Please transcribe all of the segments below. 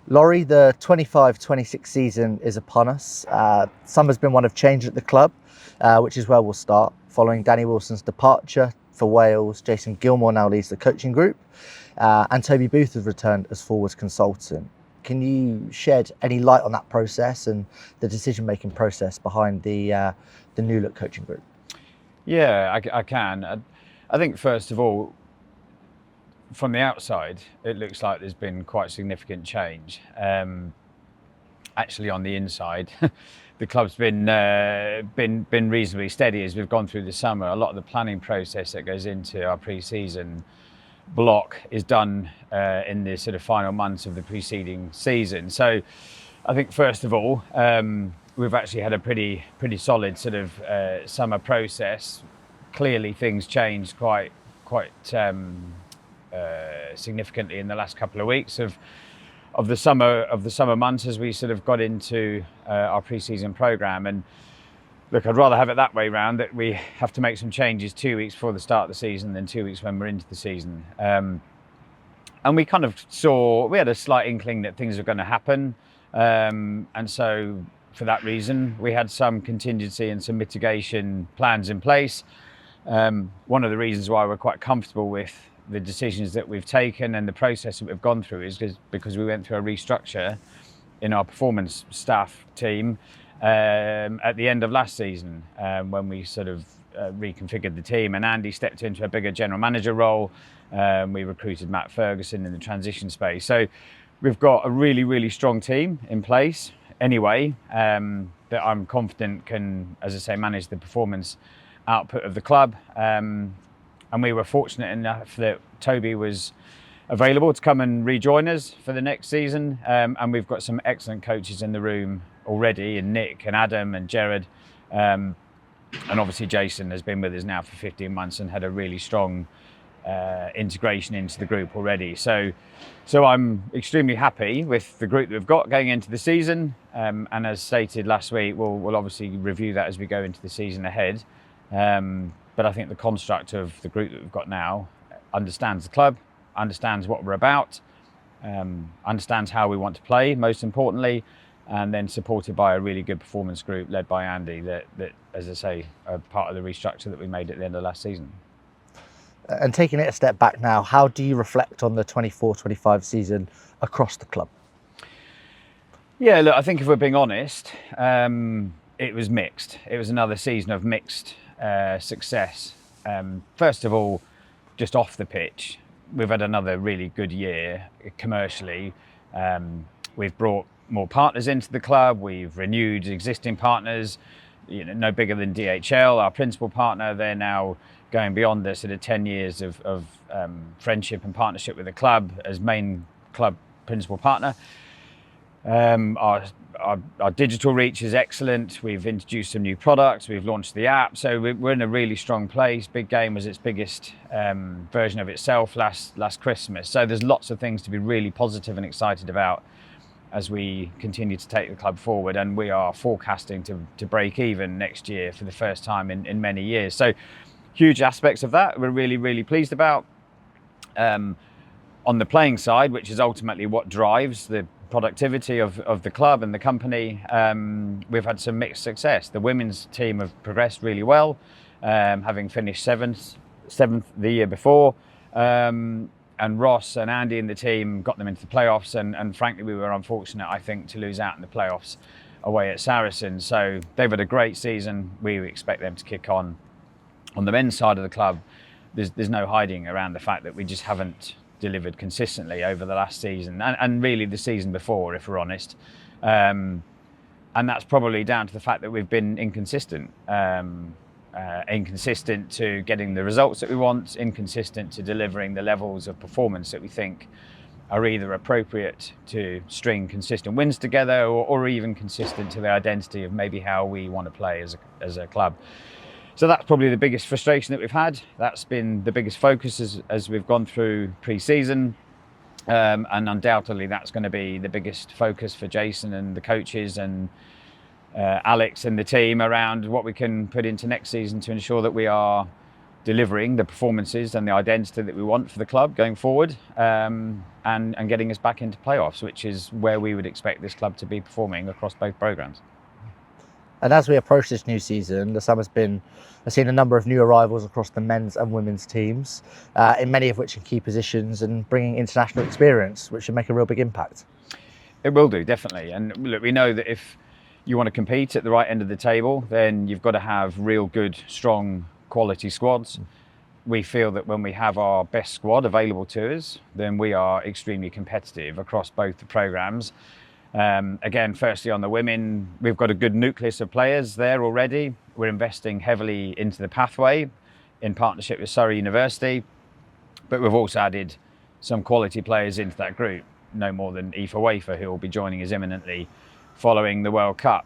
Laurie, the 25-26 season is upon us. Summer's been one of change at the club, which is where we'll start. Following Danny Wilson's departure for Wales, Jason Gilmore now leads the coaching group, and Toby Booth has returned as forwards consultant. Can you shed any light on that process and the decision-making process behind the new look coaching group? Yeah, I can. I think first of all, from the outside, it looks like there's been quite significant change. Actually, on the inside, the club's been reasonably steady as we've gone through the summer. A lot of the planning process that goes into our pre-season block is done in the sort of final months of the preceding season. So, I think first of all, we've actually had a pretty solid sort of summer process. Clearly, things changed quite significantly in the last couple of weeks of the summer months as we sort of got into our pre-season program. And look, I'd rather have it that way round, that we have to make some changes 2 weeks before the start of the season than 2 weeks when we're into the season. And we kind of we had a slight inkling that things were going to happen, and so for that reason we had some contingency and some mitigation plans in place. One of the reasons why we're quite comfortable with the decisions that we've taken and the process that we've gone through is because we went through a restructure in our performance staff team at the end of last season, when we sort of reconfigured the team and Andy stepped into a bigger general manager role. We recruited Matt Ferguson in the transition space. So we've got a really strong team in place anyway, that I'm confident can, as I say, manage the performance output of the club. And we were fortunate enough that Toby was available to come and rejoin us for the next season. And we've got some excellent coaches in the room already, and Nick and Adam and Jared. And obviously Jason has been with us now for 15 months and had a really strong integration into the group already. So I'm extremely happy with the group that we've got going into the season. And as stated last week, we'll obviously review that as we go into the season ahead. But I think the construct of the group that we've got now understands the club, understands what we're about, understands how we want to play, most importantly, and then supported by a really good performance group led by Andy that as I say, are part of the restructure that we made at the end of last season. And taking it a step back now, how do you reflect on the 24-25 season across the club? Yeah, look, I think if we're being honest, it was mixed. It was another season of mixed success. First of all, just off the pitch, we've had another really good year commercially. We've brought more partners into the club. We've renewed existing partners, no bigger than DHL, our principal partner. They're now going beyond the sort of 10 years of friendship and partnership with the club as main club principal partner. Our digital reach is excellent. We've introduced some new products. We've launched the app. So we're in a really strong place. Big Game was its biggest version of itself last Christmas. So there's lots of things to be really positive and excited about as we continue to take the club forward. And we are forecasting to break even next year for the first time in many years. So huge aspects of that we're really pleased about. On the playing side, which is ultimately what drives the productivity of the club and the company, we've had some mixed success. The women's team have progressed really well, having finished seventh the year before, and Ross and Andy and the team got them into the playoffs, and frankly we were unfortunate, I think, to lose out in the playoffs away at Saracens. So they've had a great season. We expect them to kick on the men's side of the club. There's no hiding around the fact that we just haven't delivered consistently over the last season and really the season before, if we're honest, and that's probably down to the fact that we've been inconsistent to getting the results that we want, inconsistent to delivering the levels of performance that we think are either appropriate to string consistent wins together or even consistent to the identity of maybe how we want to play as a club. So that's probably the biggest frustration that we've had. That's been the biggest focus as we've gone through pre-season. And undoubtedly that's going to be the biggest focus for Jason and the coaches and Alex and the team around what we can put into next season to ensure that we are delivering the performances and the identity that we want for the club going forward, and getting us back into playoffs, which is where we would expect this club to be performing across both programmes. And as we approach this new season, the summer's seen a number of new arrivals across the men's and women's teams, in many of which in key positions and bringing international experience, which should make a real big impact. It will do, definitely. And look, we know that if you want to compete at the right end of the table, then you've got to have real good, strong, quality squads. We feel that when we have our best squad available to us, then we are extremely competitive across both the programmes. Again, firstly on the women, we've got a good nucleus of players there already. We're investing heavily into the pathway in partnership with Surrey University, but we've also added some quality players into that group, no more than Aoife Wafer, who will be joining us imminently following the World Cup.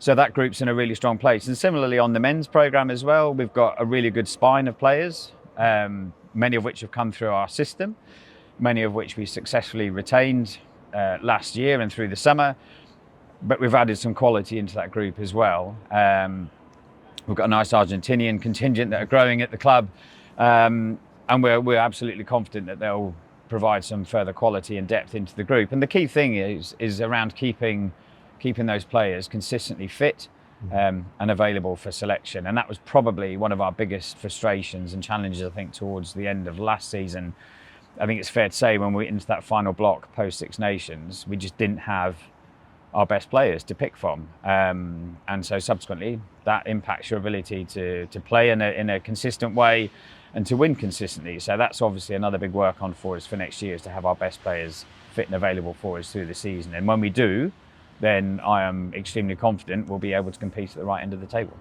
So that group's in a really strong place. And similarly on the men's programme as well, we've got a really good spine of players, many of which have come through our system, many of which we successfully retained last year and through the summer, but we've added some quality into that group as well. We've got a nice Argentinian contingent that are growing at the club, and we're absolutely confident that they'll provide some further quality and depth into the group. And the key thing is around keeping those players consistently fit and available for selection. And that was probably one of our biggest frustrations and challenges, I think, towards the end of last season. I think it's fair to say when we went into that final block post Six Nations, we just didn't have our best players to pick from. And so subsequently, that impacts your ability to play in a consistent way and to win consistently. So that's obviously another big work on for us for next year, is to have our best players fit and available for us through the season. And when we do, then I am extremely confident we'll be able to compete at the right end of the table.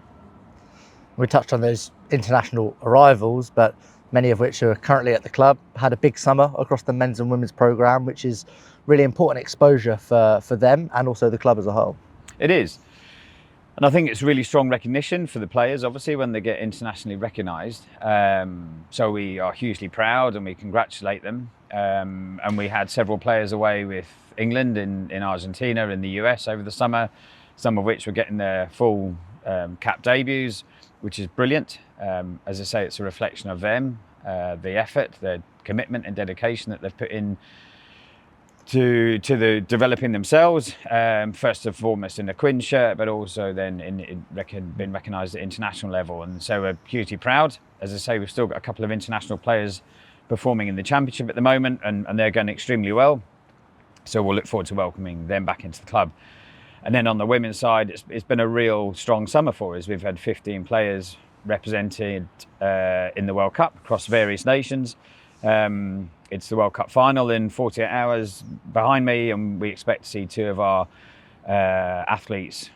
We touched on those international arrivals, but many of which are currently at the club, had a big summer across the men's and women's programme, which is really important exposure for them and also the club as a whole. It is. And I think it's really strong recognition for the players, obviously, when they get internationally recognised. So we are hugely proud and we congratulate them. And we had several players away with England, in Argentina, in the US over the summer, some of which were getting their full cap debuts, which is brilliant. As I say, it's a reflection of them, the effort, the commitment and dedication that they've put in to the developing themselves, first and foremost in a Quinn shirt, but also then been recognised at international level. And so we're hugely proud. As I say, we've still got a couple of international players performing in the championship at the moment, and they're going extremely well. So we'll look forward to welcoming them back into the club. And then on the women's side, it's been a real strong summer for us. We've had 15 players represented in the World Cup across various nations. It's the World Cup final in 48 hours behind me, and we expect to see two of our athletes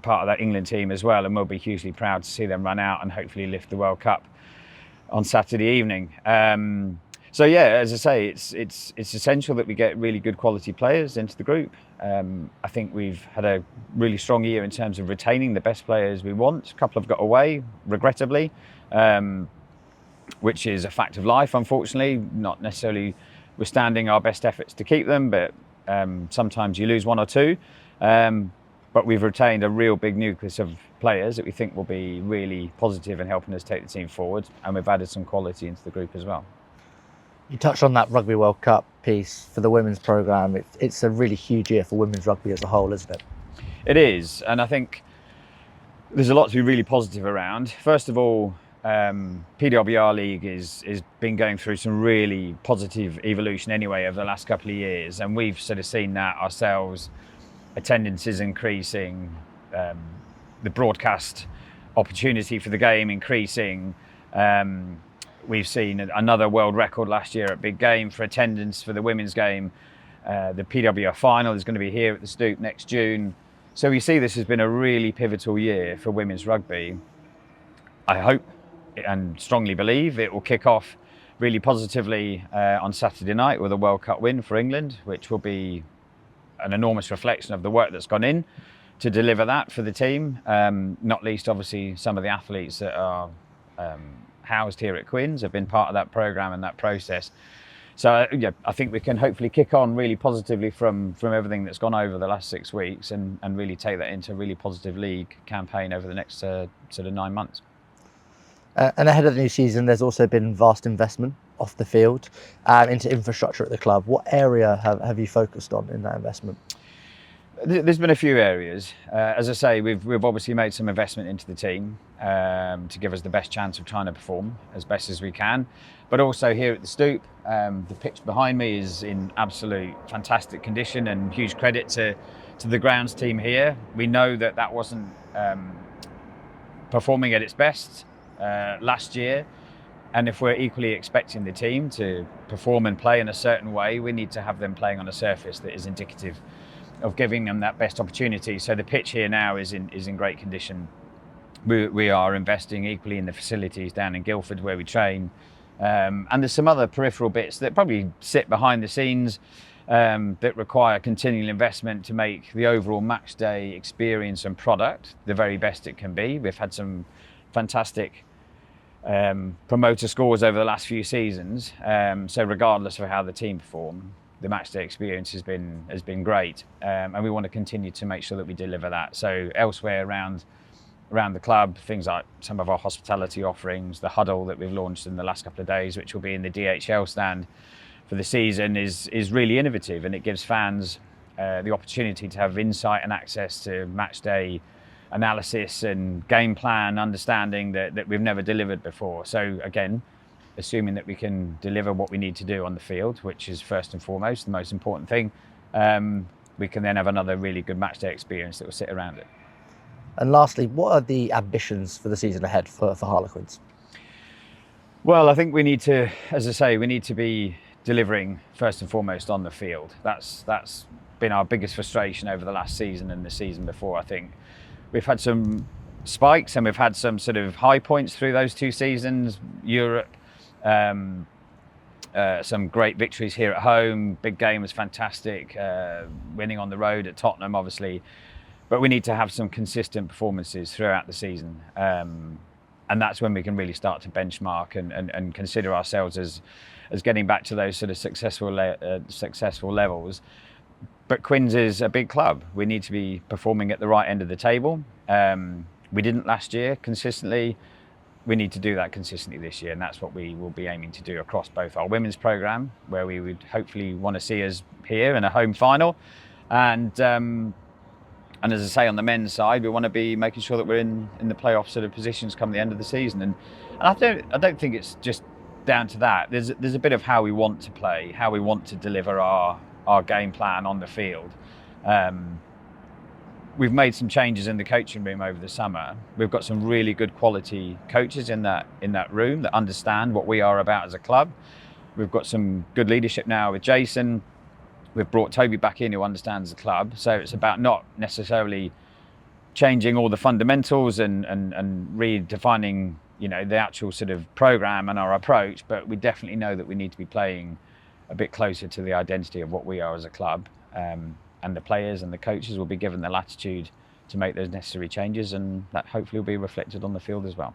part of that England team as well, and we'll be hugely proud to see them run out and hopefully lift the World Cup on Saturday evening. So yeah, as I say, it's essential that we get really good quality players into the group. I think we've had a really strong year in terms of retaining the best players we want. A couple have got away, regrettably, which is a fact of life, unfortunately, not necessarily withstanding our best efforts to keep them, but sometimes you lose one or two. But we've retained a real big nucleus of players that we think will be really positive in helping us take the team forward, and we've added some quality into the group as well. You touched on that Rugby World Cup piece for the women's programme. It's a really huge year for women's rugby as a whole, isn't it? It is, and I think there's a lot to be really positive around. First of all, PWR League is been going through some really positive evolution anyway over the last couple of years, and we've sort of seen that ourselves. Attendance is increasing, the broadcast opportunity for the game increasing. We've seen another world record last year at Big Game for attendance for the women's game. The PWR final is going to be here at the Stoop next June. So we see this has been a really pivotal year for women's rugby. I hope and strongly believe it will kick off really positively on Saturday night with a World Cup win for England, which will be an enormous reflection of the work that's gone in to deliver that for the team. Not least, obviously, some of the athletes that are housed here at Queen's have been part of that programme and that process. So yeah, I think we can hopefully kick on really positively from everything that's gone over the last 6 weeks and really take that into a really positive league campaign over the next sort of 9 months. And ahead of the new season, there's also been vast investment off the field into infrastructure at the club. What area have you focused on in that investment? There's been a few areas. As I say, we've obviously made some investment into the team to give us the best chance of trying to perform as best as we can. But also here at the Stoop, the pitch behind me is in absolute fantastic condition, and huge credit to the grounds team here. We know that wasn't performing at its best last year. And if we're equally expecting the team to perform and play in a certain way, we need to have them playing on a surface that is indicative of giving them that best opportunity. So the pitch here now is in great condition. We are investing equally in the facilities down in Guildford where we train. And there's some other peripheral bits that probably sit behind the scenes that require continual investment to make the overall match day experience and product the very best it can be. We've had some fantastic promoter scores over the last few seasons. So regardless of how the team perform, the matchday experience has been great, and we want to continue to make sure that we deliver that. So elsewhere around the club, things like some of our hospitality offerings, the huddle that we've launched in the last couple of days, which will be in the DHL stand for the season, is really innovative, and it gives fans the opportunity to have insight and access to matchday analysis and game plan understanding that we've never delivered before. So again, assuming that we can deliver what we need to do on the field, which is first and foremost the most important thing, we can then have another really good matchday experience that will sit around it. And lastly, what are the ambitions for the season ahead for Harlequins? Well, I think we need to, as I say, we need to be delivering first and foremost on the field. That's been our biggest frustration over the last season and the season before. I think we've had some spikes and we've had some sort of high points through those 2 seasons. Europe, some great victories here at home. Big game was fantastic. Winning on the road at Tottenham, obviously. But we need to have some consistent performances throughout the season. And that's when we can really start to benchmark and consider ourselves as getting back to those sort of successful levels. But Quins is a big club. We need to be performing at the right end of the table. We didn't last year consistently. We need to do that consistently this year, and that's what we will be aiming to do across both our women's programme, where we would hopefully want to see us here in a home final, and as I say, on the men's side, we want to be making sure that we're in the playoff sort of positions come the end of the season. And I don't think it's just down to that. There's a bit of how we want to play, how we want to deliver our game plan on the field. We've made some changes in the coaching room over the summer. We've got some really good quality coaches in that room that understand what we are about as a club. We've got some good leadership now with Jason. We've brought Toby back in, who understands the club. So it's about not necessarily changing all the fundamentals and redefining, the actual sort of program and our approach, but we definitely know that we need to be playing a bit closer to the identity of what we are as a club. And the players and the coaches will be given the latitude to make those necessary changes, and that hopefully will be reflected on the field as well.